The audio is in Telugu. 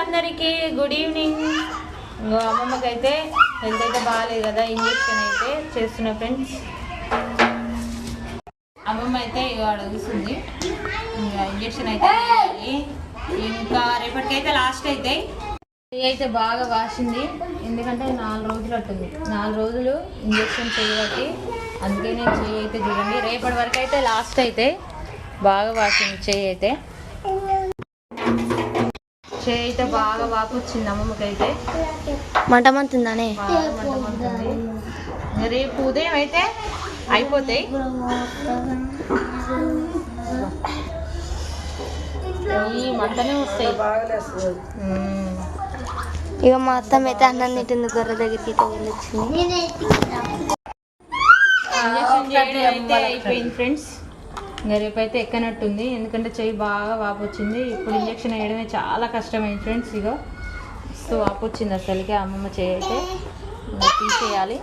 అందరికీ గుడ్ ఈవినింగ్. ఇంకో అమ్మమ్మకి అయితే హెల్త్ అయితే బాగాలేదు కదా, ఇంజెక్షన్ అయితే చేస్తున్నా ఫ్రెండ్స్. అమ్మమ్మ అయితే ఇక అడుగుతుంది, ఇంకా ఇంజెక్షన్ అయితే ఇంకా రేపటికైతే లాస్ట్ అయితే అయితే బాగా వాసింది. ఎందుకంటే 4 రోజులు అట్టుంది, 4 రోజులు ఇంజెక్షన్ చేయబట్టి అందుకే నేను చెయ్యి అయితే చూడండి రేపటి వరకు అయితే లాస్ట్ అయితే బాగా వాసింది. చెయ్యి అయితే బాగా వాపు వచ్చింది అమ్మమ్మకి అయితే, మంటమంటుందనే రేపు ఉదయం అయితే అయిపోతాయి. ఈ మంటనే వస్తాయి. ఇక మా అత్తమ్మ అయితే అన్నం తింటుంది, గొర్రె దగ్గరికి వెళ్ళొచ్చింది. ఇంజక్షన్ చేయడం అయితే అయిపోయింది ఫ్రెండ్స్. ఇంకా రేపైతే ఎక్కనట్టుంది, ఎందుకంటే చెయ్యి బాగా వాపు వచ్చింది. ఇప్పుడు ఇంజక్షన్ వేయడమే చాలా కష్టమైంది ఫ్రెండ్స్. ఇక వాపు వచ్చింది అసలుకి. అమ్మమ్మ చెయ్యి అయితే తీసేయాలి.